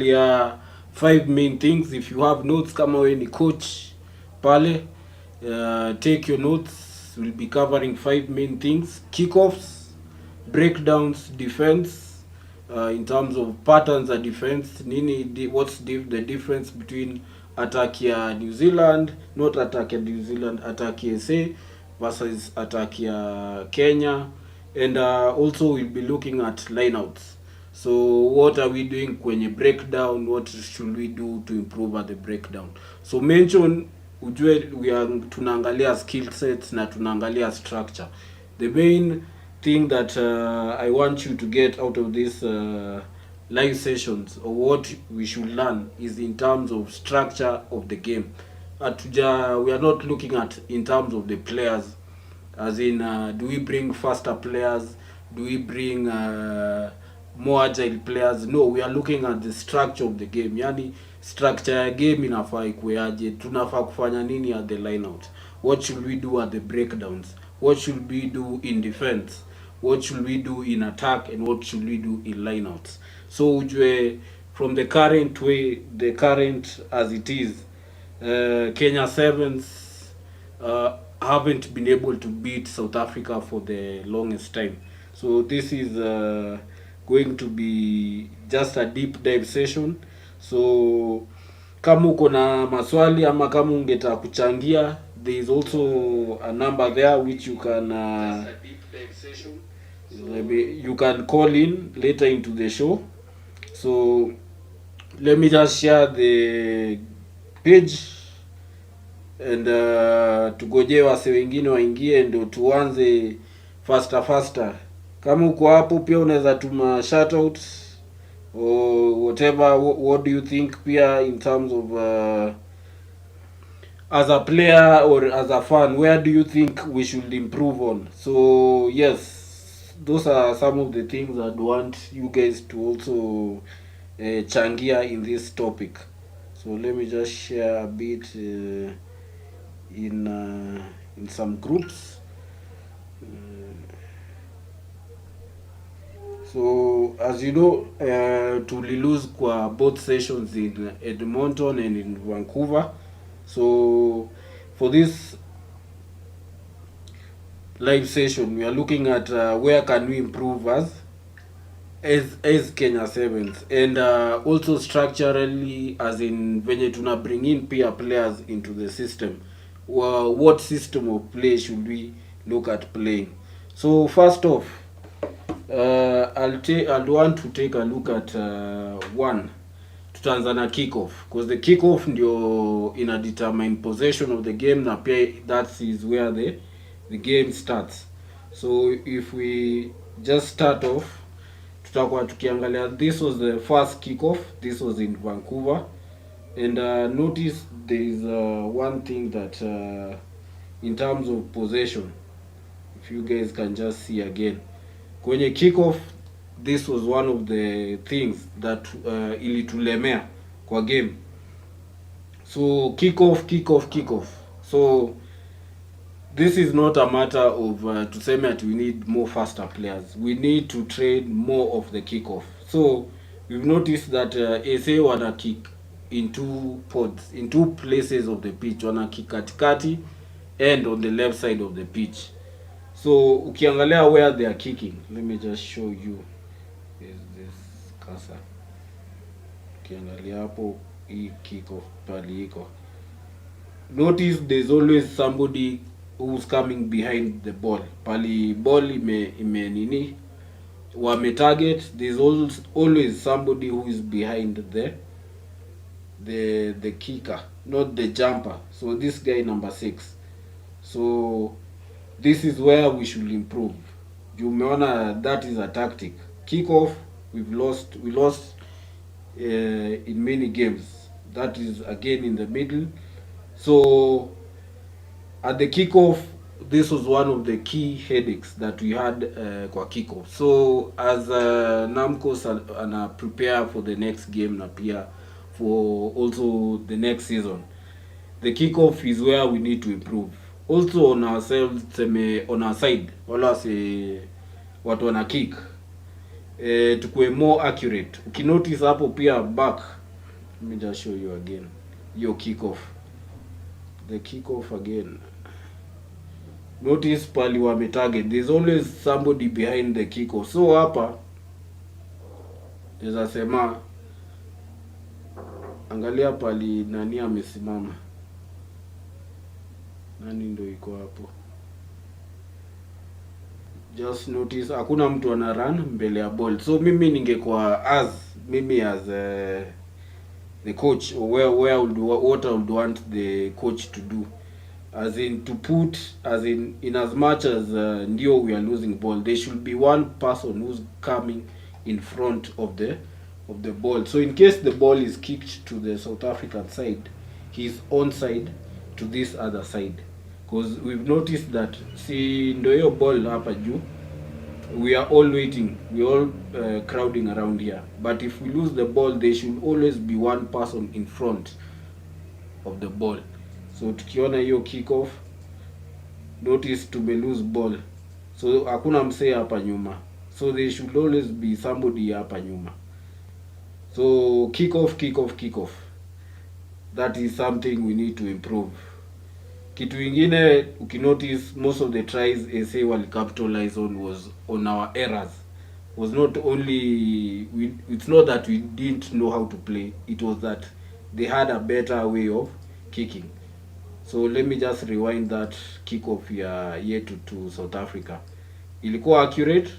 ya 5 main things. If you have notes, kama we ni coach pale, take your notes. We'll be covering 5 main things: kickoffs, breakdowns, defense, in terms of patterns of defense. What's the difference between attack ya New Zealand, not attack ya New Zealand, attack ya SA versus attack ya Kenya, and also we'll be looking at lineouts. So what are we doing kwenye breakdown? What should we do to improve at the breakdown? So mention, ujue tunaangalia skill sets na tunaangalia structure. The main thing that I want you to get out of this live sessions, or what we should learn, is in terms of structure of the game. We are not looking at in terms of the players, as in do we bring faster players, do we bring more agile players. No, we are looking at the structure of the game. Yani structure ya game inafaa ikueaje, tunafaa kufanya nini at the line out, what should we do at the breakdowns, what should we do in defense, what should we do in attack, and what should we do in lineouts. So ujue from the current way, the current as it is, Kenya Sevens haven't been able to beat South Africa for the longest time. So this is going to be just a deep dive session. So kama uko na maswali ama kama ungetaka kuchangia, there is also a number there which you can you can call in later into the show. So let me just share the page and tugojee wase wengine waingie ndio tuanze faster. Kama uko hapo pia unaweza tuma shoutout or whatever. What do you think pia in terms of as a player or as a fan, where do you think we should improve on? So yes, those are some of the things I'd want you guys to also changia in this topic. So let me just share a bit in some groups. So as you know, tulilose kwa both sessions in Edmonton and in Vancouver. So for this live session, we are looking at where can we improve as Kenya Sevens, and also structurally, as in venye tuna bring in peer players into the system. What system of play should we look at playing? So first off, I'll want to take a look at one. Tutaanza na kickoff, because the kickoff ndio ina determine possession of the game, na pia that is where the game starts. So if we just start off, tutakuwa tukiangalia, this was the first kickoff, this was in Vancouver, and notice there is one thing that in terms of possession, if you guys can just see again, kwenye kickoff, this was one of the things that ilitulemea kwa game. So kickoff. So this is not a matter of tuseme that we need more faster players. We need to train more of the kickoff. So we've noticed that SA wana kick in two pods, in two places of the pitch. Wana kick katikati and on the left side of the pitch. So ukiangalia where they are kicking, let me just show you. Is this cursor? Ukiangalia hapo hii kickoff pali iko, notice there's always somebody who's coming behind the ball. Pali ball ime nini wame target, there's always somebody who is behind the kicker, not the jumper. So this guy number 6. So this is where we should improve. Umeona, that is a tactic. Kickoff, we lost in many games. That is again in the middle. So at the kickoff, this was one of the key headaches that we had kwa kickoff. So as Namco ana prepare for the next game na pia for also the next season, the kickoff is where we need to improve. Also on ourselves, on our side, wala se watu wana kick, tukue more accurate. Ukinotice hapo pia back, let me just show you again your kickoff, the kickoff again. Notice pali wame target, there's always somebody behind the kickoff. So hapa naweza sema angalia pali nani amesimama, nani ndo iko hapo. Just notice hakuna mtu ana run mbele ya ball. So mimi ningekuwa as the coach, or what I would want the coach to do, as in to put, as in as much as ndio we are losing ball, there should be one person who's coming in front of the ball. So in case the ball is kicked to the South African side, he's onside to this other side, because we've noticed that si ndio hiyo ball hapa juu, we are all waiting, we all crowding around here, but if we lose the ball, there should always be one person in front of the ball. So tukiona hiyo kick off, notice tume lose ball, so hakuna msee hapa nyuma, so there should always be somebody hapa nyuma. So kick off, that is something we need to improve. Kitu ingine ukinotice, most of the tries SA wali capitalize on was on our errors. Was not only it's not that we didn't know how to play, it was that they had a better way of kicking. So let me just rewind that kickoff ya yetu to South Africa. Ilikuwa accurate,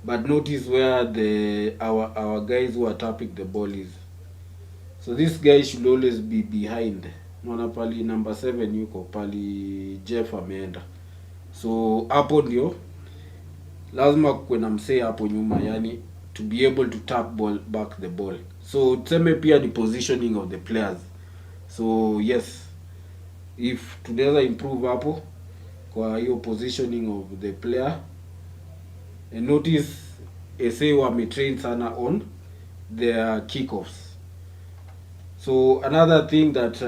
but notice where our guys who are tapping the ball is. So this guy should always be behind. Naona pali number 7 yuko pali Jeff ameenda. So hapo ndio lazima kuwe na msee hapo nyuma, yani to be able to tap back the ball. So tuseme pia the positioning of the players. So yes, if tunaweza improve hapo kwa hiyo positioning of the player, and notice SA wametrain sana on their kickoffs. So another thing that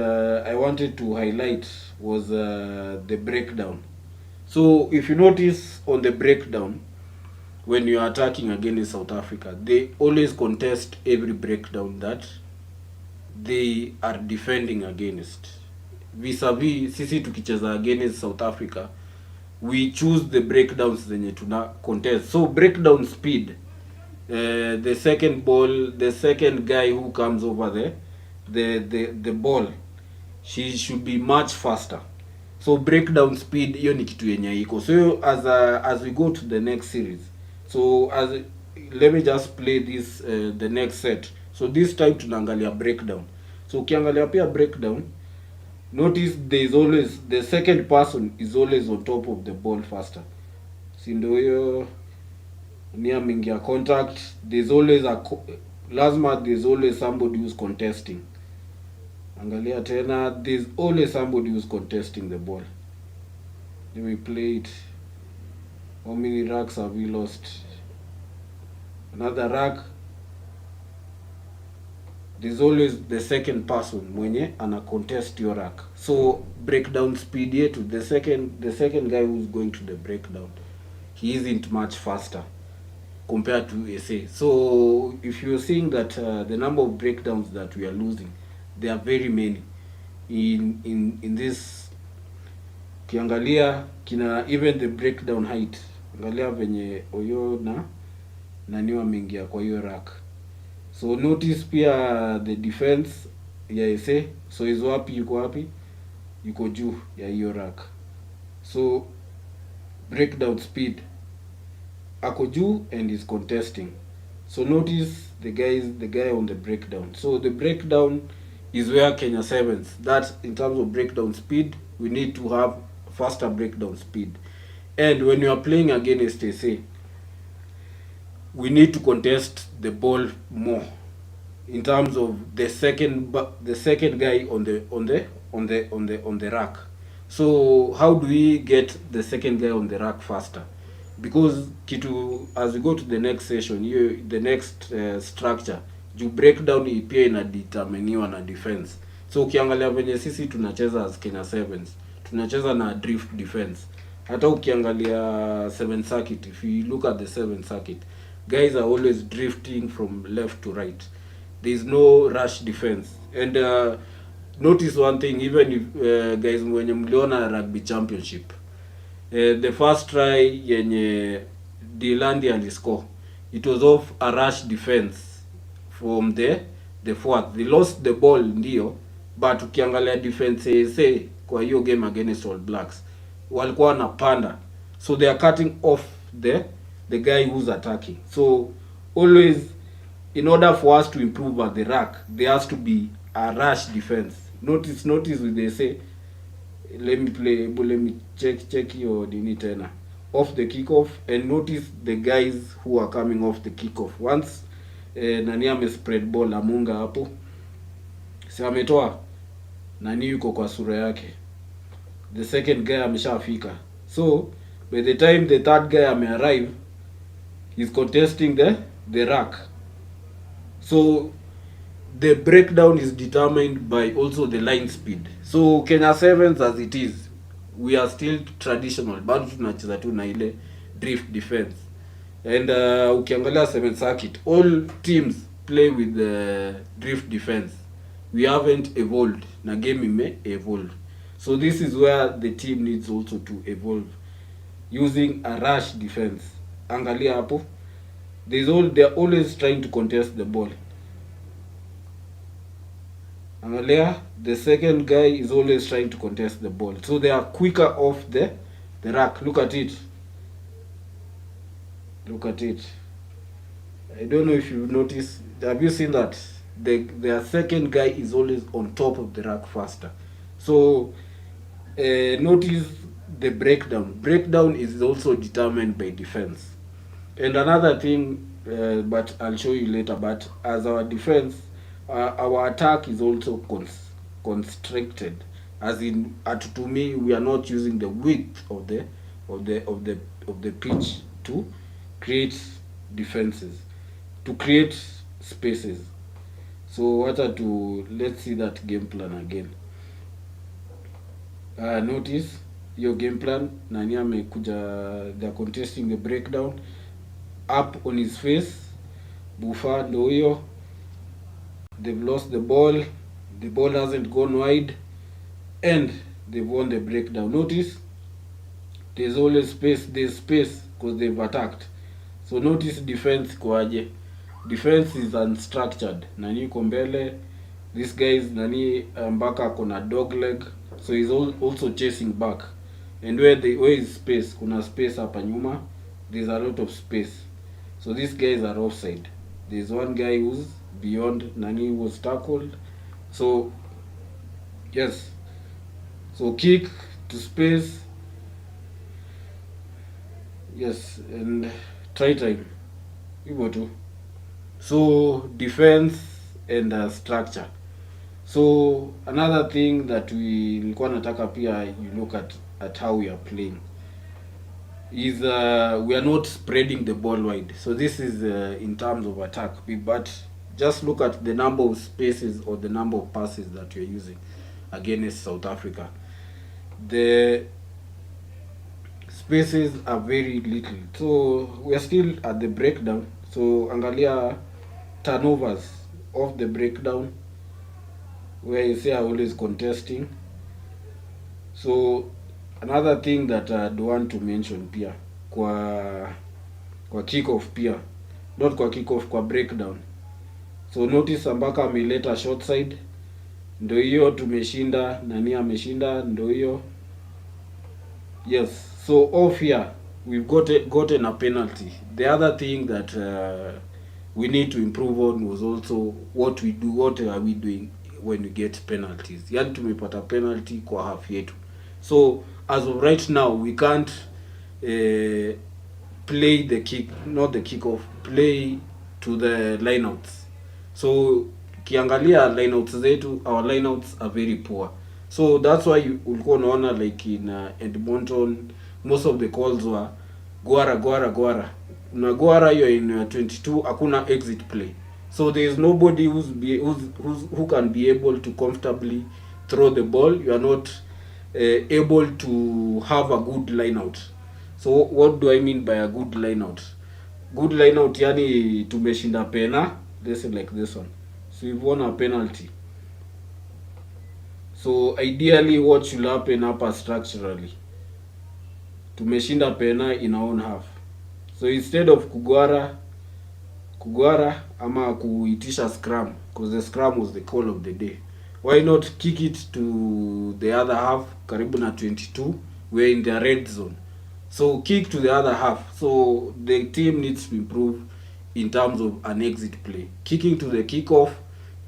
I wanted to highlight was the breakdown. So if you notice on the breakdown, when you are attacking against South Africa, they always contest every breakdown that they are defending against. Vis-a-vis sisi tukicheza against South Africa, we choose the breakdowns zenye tuna contest. So breakdown speed, the second guy who comes over the ball, she should be much faster. So breakdown speed hiyo ni kitu yenye iko. So as we go to the next series, so let me just play this the next set. So this time tunaangalia breakdown. So ukiangalia pia breakdown, notice there is always the second person is always on top of the ball faster. Si ndio hiyo ni amingia contact, there's always there's always somebody who's contesting. Angalia tena, there's always somebody who's contesting the ball. Let me play it. How many racks have we lost? Another rack. There's always the second person mwenye ana contest your rack. So breakdown speed yetu, the second guy who's going to the breakdown, he isn't much faster compared to SA. So if you're seeing that the number of breakdowns that we are losing, there are very many in this. Kiangalia kina even the breakdown height, angalia venye Oyo na niwa mingia kwa hiyo rack. So notice pia the defense ya SA, so is wapi, yuko juu ya hiyo rack. So breakdown speed ako juu and is contesting. So notice the guy on the breakdown. So the breakdown is where Kenya Sevens, that in terms of breakdown speed, we need to have faster breakdown speed. And when you are playing against SA, we need to contest the ball more in terms of the second guy on the rack. So how do we get the second guy on the rack faster? Because kitu, as we go to the next session, the next structure, you breakdown pia inadeterminiwa na defense. So ukiangalia venye sisi tunacheza as Kenya Sevens, tunacheza na drift defense. Hata ukiangalia 7th circuit, if you look at the 7th circuit, guys are always drifting from left to right. There is no rush defense. And notice one thing, even if guys mwenye mliona rugby championship, the first try yenye Dilandi aliscore, it was off a rush defense from the fourth. They lost the ball ndio, but ukiangalia defense say kwa hiyo game against All Blacks walikuwa wanapanda, so they are cutting off the guy who's attacking. So always, in order for us to improve at the ruck, there has to be a rush defense. Notice when they say, let me check your dini tena off the kickoff, and notice the guys who are coming off the kickoff. Once nani ame spread ball Amunga hapo, si ametoa nani yuko kwa sura yake, the second guy ameshafika. So by the time the third guy ame arrive, he's contesting the ruck. So the breakdown is determined by also the line speed. So Kenya Sevens as it is, we are still traditional, bado tunacheza tu na ile drift defense. And ukiangalia 7th circuit, all teams play with the drift defense. We haven't evolved, na game ime evolve. So this is where the team needs also to evolve, using a rush defense. Angalia hapo, they're always trying to contest the ball. Angalia, the second guy is always trying to contest the ball, so they are quicker off the rack. Look at it. I don't know if you noticed. Have you seen that their second guy is always on top of the rack faster? So notice the breakdown is also determined by defense. And another thing, but I'll show you later, but as our defense, our attack is also constricted, as in to me, we are not using the width of the pitch to create defenses, to create spaces. So let's see that game plan again. Notice your game plan, nani amekuja, they're contesting the breakdown, up on his face, Bufa ndo huyo. They've lost the ball hasn't gone wide, and they've won the breakdown. Notice there's always space because they've attacked. So notice defense kwaje. Defense is unstructured. Nani yuko mbele, this guy is nani mpaka kona dog leg, so he's also chasing back. And where is space, kuna space hapa nyuma, there's a lot of space. So these guys are offside. There's one guy who's beyond, nani was tackled. So yes, so kick to space, yes, and try time hivyo tu. So defense and structure. So another thing that we nilikuwa nataka pia you look at how we are playing is we are not spreading the ball wide. So this is in terms of attack, but just look at the number of spaces or the number of passes that you're using against South Africa. The spaces are very little. So we are still at the breakdown. So angalia turnovers of the breakdown, where you see are always contesting. So another thing that I want to mention pia kwa kickoff pia, not kwa kickoff, kwa breakdown. So notice ambaka ameleta short side, ndo hiyo tumeshinda, nani ameshinda, ndo hiyo. Yes, so off here we've gotten a penalty. The other thing that we need to improve on was also what are we doing when we get penalties. Yani tumepata penalty kwa half yetu. So as of right now, we can't play the kick, not the kickoff, play to the lineouts. So kiangalia lineouts zetu, our lineouts are very poor. So that's why ulikuwa unaona like in Edmonton, most of the calls were Gwara. Na Gwara you're in 22, hakuna exit play. So there is nobody who can be able to comfortably throw the ball. You are not able to have a good line out. So what do I mean by a good line out? Good line out yani tumeshinda pena, this is like this one. So we've won a penalty. So ideally what should happen hapa structurally? Tumeshinda pena in our own half. So instead of kugwara ama kuitisha scrum, because the scrum was the call of the day, why not kick it to the other half, karibu na 22, we're in the red zone. So kick to the other half. So the team needs to improve in terms of an exit play, kicking to the kickoff,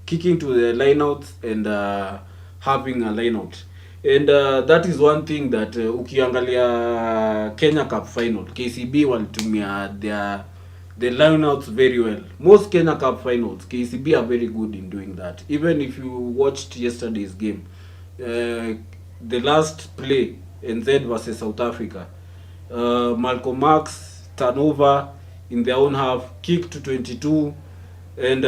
kicking to the lineouts, and having a lineout. And that is one thing that ukiangalia Kenya Cup final, KCB walitumia the lineouts very well. Most Kenya Cup finals, KCB are very good in doing that. Even if you watched yesterday's game, the last play, NZ versus South Africa, Malcolm Marx turnover in their own half, kick to 22, and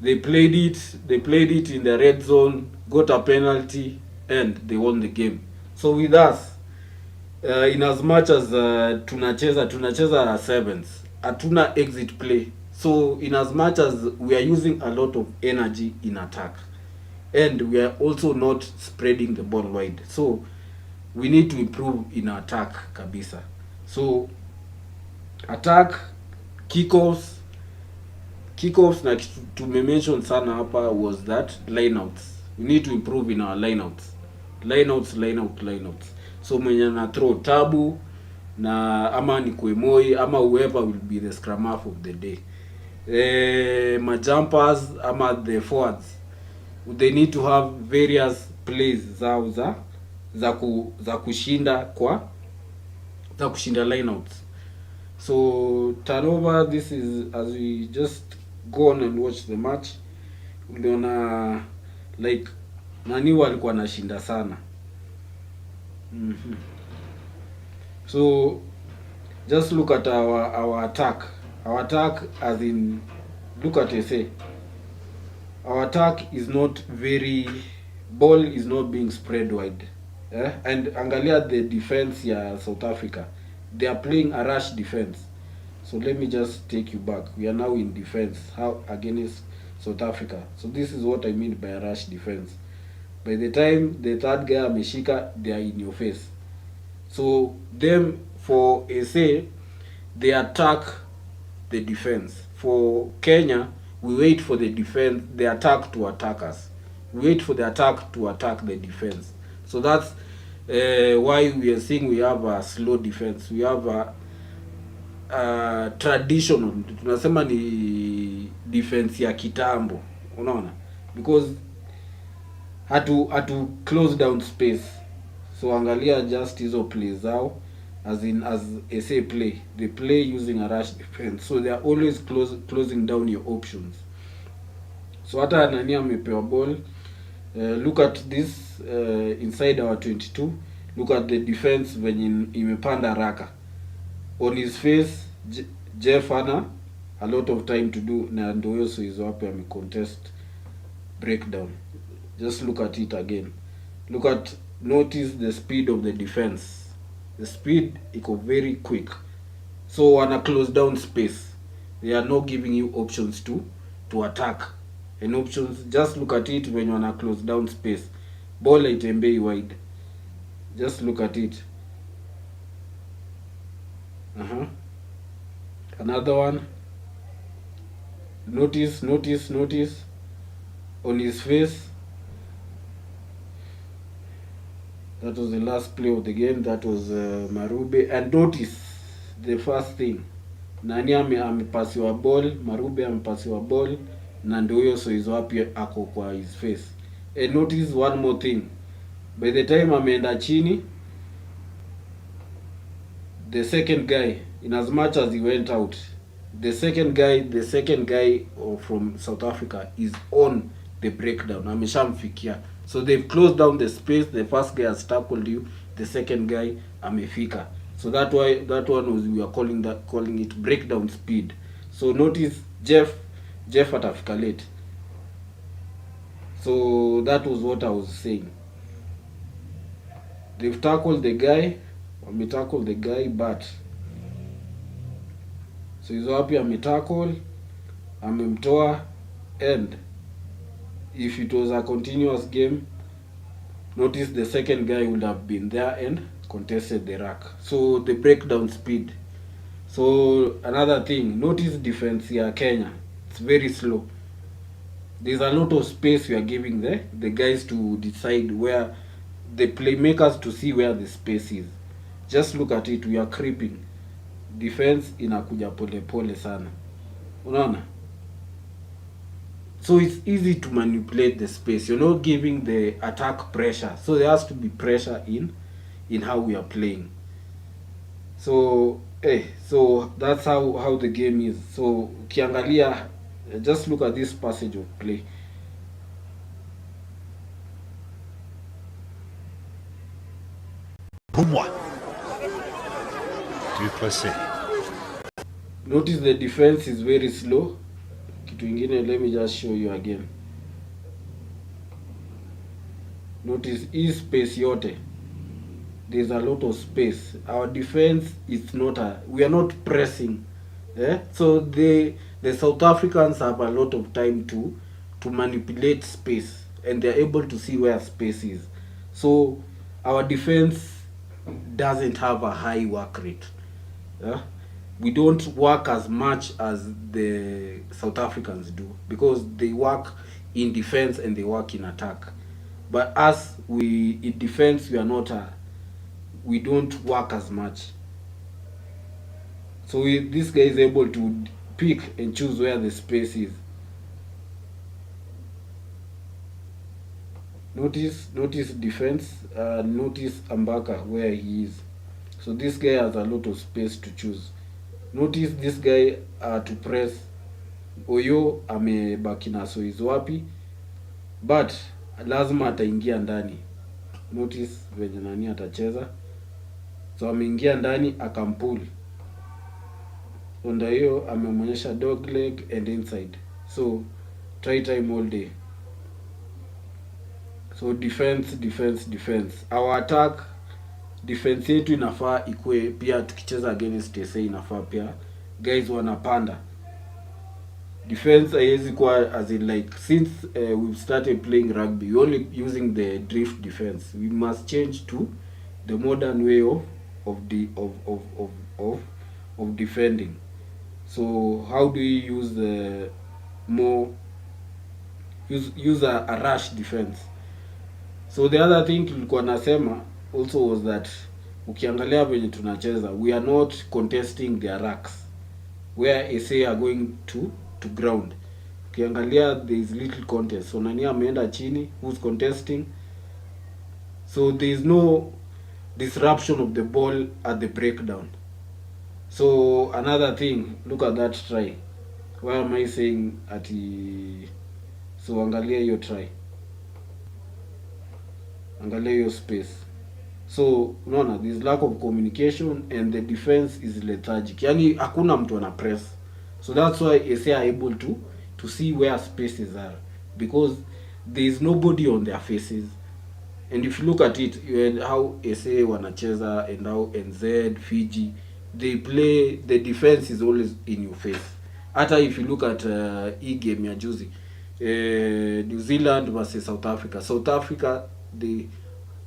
they played it in the red zone, got a penalty, and they won the game. So with us, in as much as tunacheza sevens, hatuna exit play. So in as much as we are using a lot of energy in attack, and we are also not spreading the ball wide, so we need to improve in attack kabisa. So attack, kickoffs na tumemention sana hapa was that lineouts. We need to improve in our lineouts. Lineouts. So mwenye na throw Tabu na ama ni Kuemoi ama whoever will be the scrum half of the day. Majumpers ama the forwards, they need to have various plays zao za kushinda lineouts. So turnover, this is as we just go on and watch the match, uliona like nani walikuwa nashinda sana. So just look at our attack. Our attack, as in, look at SA. Our attack is not very, ball is not being spread wide. And angalia the defense ya South Africa. They are playing a rush defense. So let me just take you back. We are now in defense. How against South Africa? So this is what I mean by a rush defense. By the time the third guy ameshika, they are in your face. So them, for SA, they attack the defense. For Kenya, we wait for the defense, the attack to attack us. We wait for the attack to attack the defense. So that's why we are seeing we have a slow defense. We have a traditional, tunasema ni defense ya kitambo, unaona, because hatu close down space. So angalia just hizo plays zao, as SA play, they play using a rush defense, so they are always closing down your options. So hata nani amepewa ball, look at this, inside our 22, look at the defense venye imepanda raka. On his face, Jeff ana a lot of time to do, na ndio hiyo so hizo hapo contest breakdown. Just look at it again. Notice the speed of the defense. The speed iko very quick. So wana close down space. They are not giving you options to attack. And options, just look at it when you wana close down space. Ball haitembei wide. Just look at it. Another one. Notice on his face. That was the last play of the game. That was Marube. And notice the first thing, nani amepasiwa ball, Marube amepasiwa ball, na ndio hiyo so hizo hapi ako kwa his face. And notice one more thing, by the time ameenda chini, the second guy, in as much as he went out, the second guy from South Africa is on the breakdown, ameshamfikia. So they've closed down the space. The first guy has tackled you, the second guy amefika. So that one was, we are calling it breakdown speed. So notice Jeff atafika late. So that was what I was saying. They've tackled the guy, wametackle the guy, but so hizo wapi ametackle, amemtoa, and if it was a continuous game, notice the second guy would have been there and contested the rack. So the breakdown speed. So another thing, notice defense ya Kenya, it's very slow. There's a lot of space we are giving the guys to decide where, the playmakers to see where the space is. Just look at it, we are creeping. Defense inakuja pole pole sana, unaona. So it's easy to manipulate the space. You're not giving the attack pressure, so there has to be pressure in how we are playing. So so that's how the game is. So ukiangalia, just look at this passage of play. Pour moi. Duplessis. Notice the defense is very slow. Kitu ingine, let me just show you again. Notice hii space yote, there's a lot of space. Our defense is not we are not pressing. So the South Africans have a lot of time to manipulate space, and they're able to see where space is. So our defense doesn't have a high work rate. We don't work as much as the South Africans do, because they work in defense and they work in attack. But us, we in defense, we are not we don't work as much. So this guy is able to pick and choose where the space is. Notice defense. Notice Ambaka where he is. So this guy has a lot of space to choose. Notice this guy to press. Oyo amebaki na so is wapi, but lazima ataingia ndani. Notice venye nani atacheza. So ameingia ndani akampul. Onda hiyo amemonyesha dog leg and inside. So try time all day. So defense. Our attack, defense yetu inafaa ikue pia, tukicheza against SA inafaa pia guys wanapanda. Defense haiwezi kuwa as in like, since we've started playing rugby, we're only using the drift defense. We must change to the modern way of defending. So how do we use use a rush defense? So the other thing tulikuwa nasema also was that ukiangalia venye tunacheza, we are not contesting their racks where SA are going to ground. Ukiangalia there is little contest. So nani ameenda chini, who's contesting? So there is no disruption of the ball at the breakdown. So another thing, look at that try. Why am I saying so angalia hiyo try, angalia hiyo space. So unaona this lack of communication, and the defense is lethargic. Yani hakuna mtu ana press. So that's why SA are able to see where spaces are, because there is nobody on their faces. And if you look at it, how SA wanacheza and how NZ, Fiji, they play, the defense is always in your face. Hata if you look at game ya juzi, New Zealand versus South Africa. South Africa, they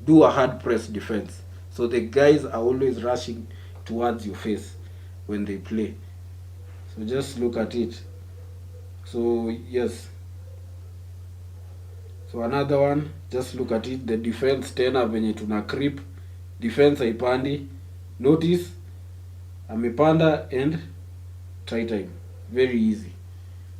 do a hard press defense. So the guys are always rushing towards your face when they play. So just look at it. So yes. So another one, just look at it. The defense tena venye tuna creep. Defense haipandi. Notice amepanda and try time. Very easy.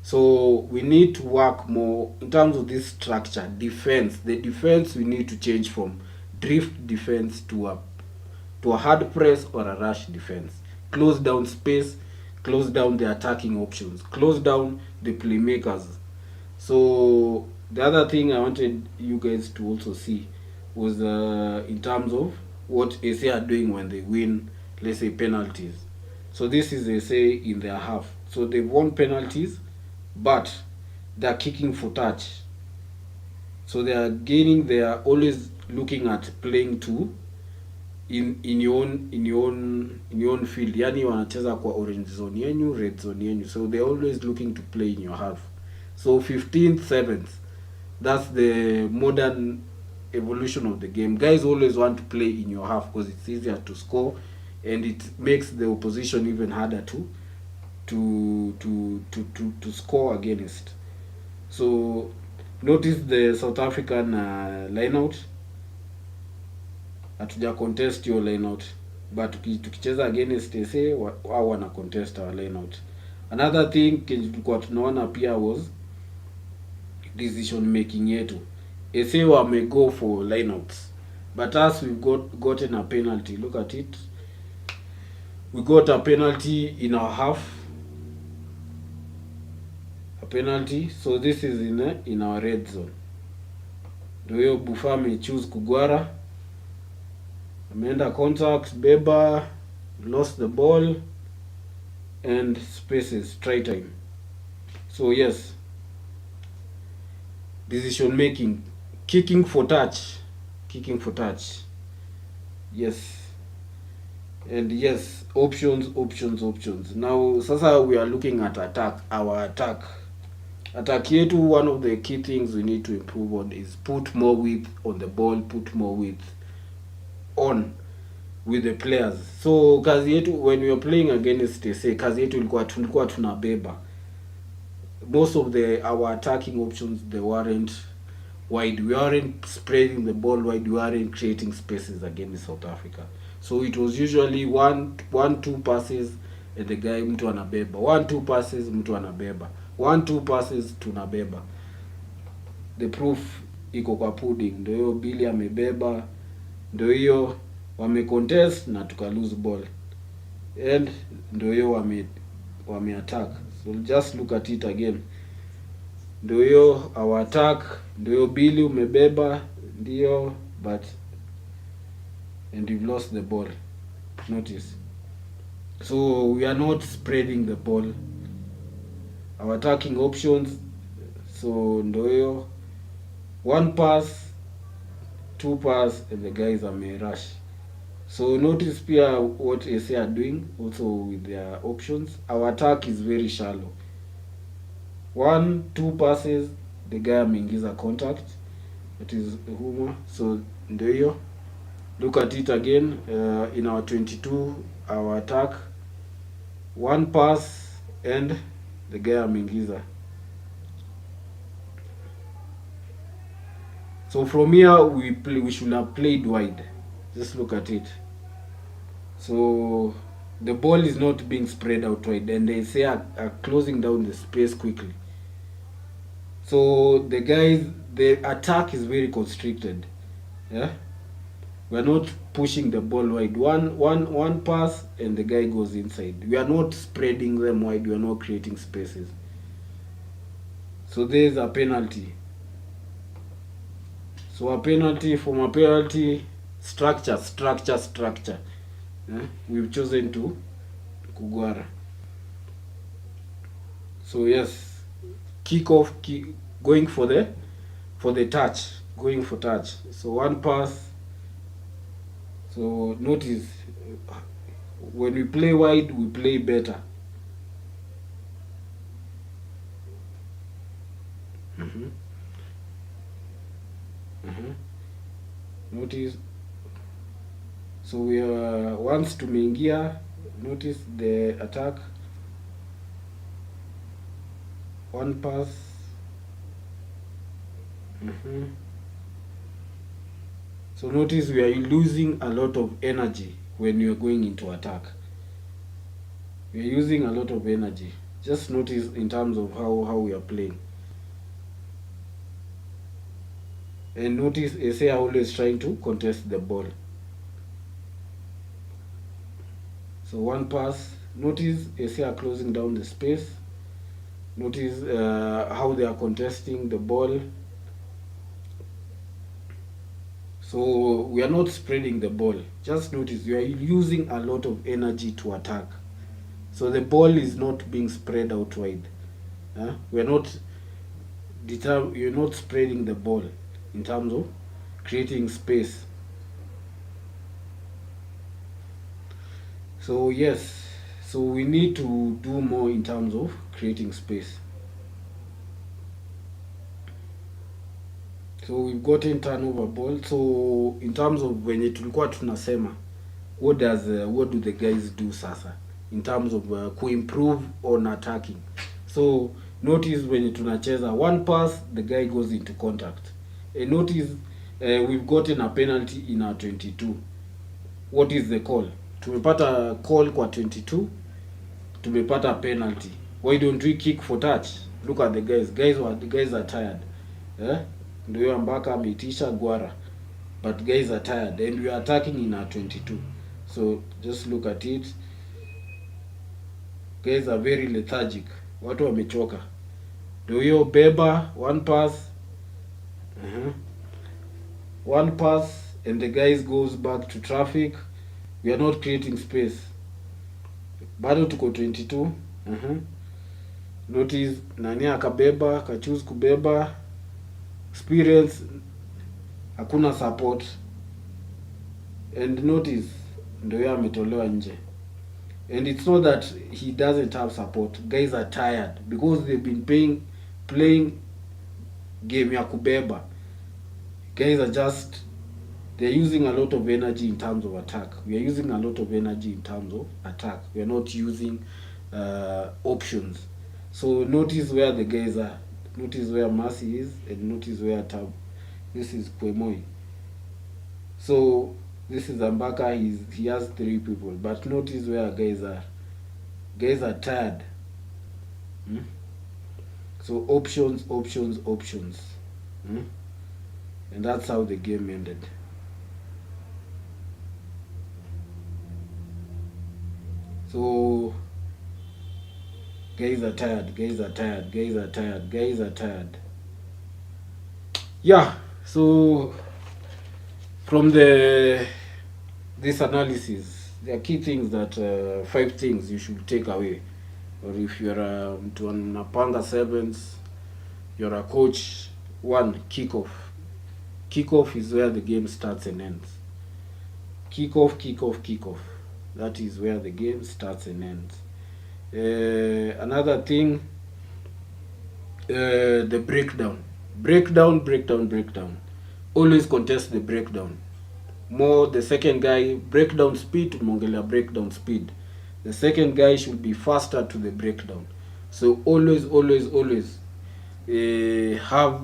So we need to work more in terms of this structure. Defense. The defense we need to change from drift defense to a hard press or a rush defense. Close down space, close down the attacking options, close down the playmakers. So the other thing I wanted you guys to also see was in terms of what SA are doing when they win, let's say, penalties. So this is SA in their half. So they've won penalties, but they're kicking for touch. So they are always looking at playing to in your own field, yani wanacheza kwa orange zone yenyu, red zone yenyu, so they're always looking to play in your half. So 15th 7th, that's the modern evolution of the game. Guys always want to play in your half because it's easier to score and it makes the opposition even harder to score against. So notice the South African line out, hatuja contest your line out, but tukicheza against SA wao wana contest our line out. Another thing tulikuwa tunaona pia was decision making yetu. SA wame go for line outs, but us we've gotten a penalty. Look at it, we got a penalty in our half, a penalty. So this is in our red zone. Ndio Buffon ame choose Kugwara, ameenda contact, beba, lost the ball and spaces, try time. So yes, decision making, kicking for touch, yes, and yes, options. Now sasa we are looking at our attack yetu. One of the key things we need to improve on is put more width on the ball, put more width on with the players. So kazi yetu when we are playing against SA, kazi yetu tulikuwa tunabeba. Most of our attacking options, they weren't wide. We weren't spreading the ball wide. We weren't creating spaces against South Africa. So it was usually one two passes and the guy mtu anabeba, 1-2 passes mtu anabeba, 1-2 passes tunabeba. The proof iko kwa pudding. Ndio hiyo Billy amebeba, ndio hiyo wame contest na tuka lose ball, and ndio hiyo wame attack. So just look at it again. Ndio hiyo our attack, ndio hiyo Billy umebeba, ndio, but and you've lost the ball. Notice. So we are not spreading the ball. Our attacking options, so ndio hiyo 1 pass, 2 pass and the guys are rush. So notice pia what SA are doing also with their options. Our attack is very shallow. 1-2 passes, the guy ameingiza contact, that is Huma. So ndio hiyo. Look at it again, in our 22, our attack, 1 pass and the guy ameingiza. So from here we should have played wide. Just look at it. So the ball is not being spread out wide and they say are closing down the space quickly. So the attack is very constricted. Yeah, we are not pushing the ball wide. One pass and the guy goes inside. We are not spreading them wide. We are not creating spaces. So there is a penalty. So a penalty, from a penalty, structure. Yeah? We've chosen to Kugwara. So yes, kickoff, going for the touch, going for touch. So 1 pass. So notice, when we play wide, we play better. Notice, so we are once tumeingia, notice the attack, 1 pass. So notice we are losing a lot of energy when you are going into attack. We are using a lot of energy. Just notice in terms of how we are playing. And notice SA are always trying to contest the ball. So 1 pass. Notice SA are closing down the space. Notice how they are contesting the ball. So we are not spreading the ball. Just notice we are using a lot of energy to attack. So the ball is not being spread out wide. We are not you're not spreading the ball in terms of creating space. So yes, so we need to do more in terms of creating space. So we've gotten turnover ball. So in terms of when tulikuwa tunasema, what do the guys do sasa in terms of kuimprove on attacking? So notice when tunacheza one pass, the guy goes into contact. Notice we've gotten a penalty in our 22. What is the call? Tumepata call kwa 22, tumepata penalty. Why don't we kick for touch? Look at the guys. The guys are tired. Ndio Mbaka ameitisha Gwara. But guys are tired and we are attacking in our 22. So just look at it. Guys are very lethargic. Watu wamechoka. Ndio beba one pass. One pass and the guys goes back to traffic. We are not creating space. Bado tuko 22. Notice nani akabeba, choose kubeba. Experience, hakuna support. And notice ndio ametolewa nje. And it's not that he doesn't have support. Guys are tired because they've been playing game ya kubeba. Guys are they're using a lot of energy in terms of attack. We are using a lot of energy in terms of attack. We are not using options. So notice where the guys are. Notice where Mercy is and notice where Tab. This is Kwemoi. So this is Ambaka. He has 3 people, but notice where guys are. Guys are tired. So options. And that's how the game ended. So guys are tired. Yeah, so from this analysis, there are key things that 5 things you should take away. Or if you're a Napanga sevens, you're a coach. 1, kickoff. Kickoff is where the game starts and ends. Kickoff. That is where the game starts and ends. Another thing, the breakdown. Breakdown. Always contest the breakdown. More the second guy, breakdown speed, mongelea breakdown speed. The second guy should be faster to the breakdown. So always have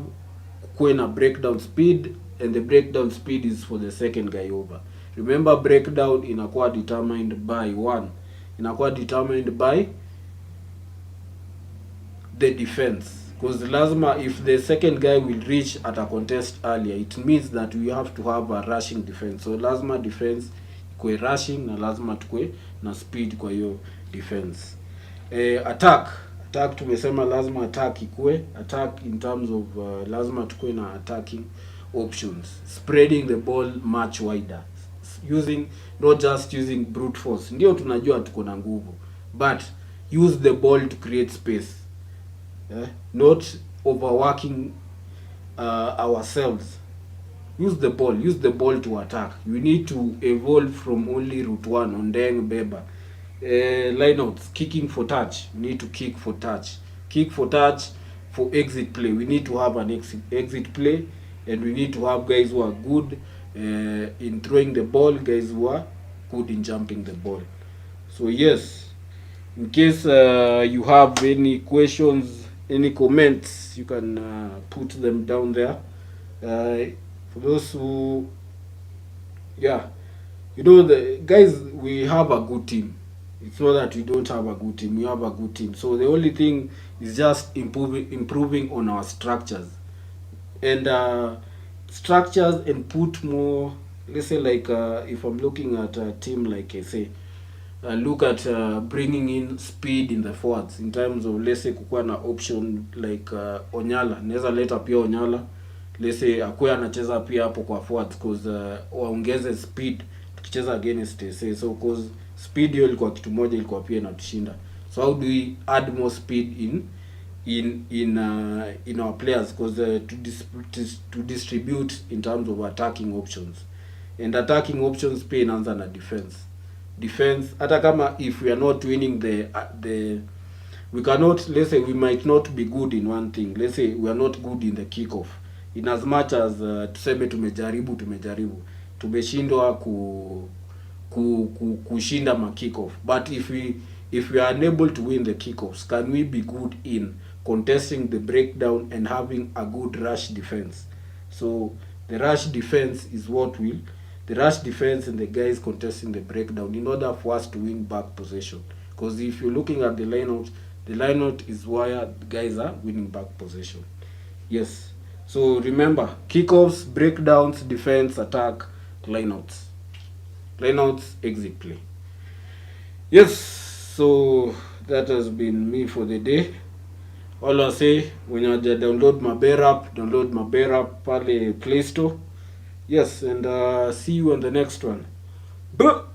a breakdown speed, and the breakdown speed is for the second guy over. Remember, breakdown inakuwa determined by 1. Inakuwa determined by the defense. Because lazima, if the second guy will reach at a contest earlier, it means that we have to have a rushing defense. So lazima defense ikue rushing na lazima tukue na speed kwa hiyo defense. Attack tumesema lazima attack ikue. Attack in terms of lazima tukue na attacking options. Spreading the ball much wider. Not just using brute force. Ndio tunajua tuko na nguvu, but use the ball to create space. Not overworking ourselves. Use the ball to attack. We need to evolve from only route 1 on Deng Beba. Lineouts, kicking for touch. We need to kick for touch. For exit play. We need to have an exit play, and we need to have guys who are good in throwing the ball, guys who are good in jumping the ball. So yes, in case you have any questions, any comments, you can put them down there. For those who, the guys, we have a good team. It's not that we don't have a good team. We have a good team. So the only thing is just improving on our structures, and put more. Let's say, like if I'm looking at a team like say, look at bringing in speed in the forwards in terms of, let's say, kukuwa na option like Onyala. Naweza leta pia Onyala, let's say akuwe anacheza pia hapo kwa forwards, cause waongeze speed tukicheza against say. So cause speed hiyo ilikuwa kitu moja ilikuwa pia inatushinda. So how do we add more speed in our players, cause to distribute in terms of attacking options, and attacking options pia inaanza na defense. defense. Hata kama if we are not winning the we cannot, let's say we might not be good in one thing, let's say we are not good in the kickoff, in as much as tuseme tumejaribu tumeshindwa kushinda ma kickoff, but if we are unable to win the kickoffs, can we be good in contesting the breakdown and having a good rush defense? So the rush defense is what will, the rush defense and the guys contesting the breakdown in order for us to win back possession. Because if you're looking at the line out is where the guys are winning back possession. Yes. So remember, kickoffs, breakdowns, defense, attack, lineouts. Lineouts, exit play. Yes. So that has been me for the day. All I say, when you download my bear app, pale Play Store. Yes, and see you on the next one. Buh!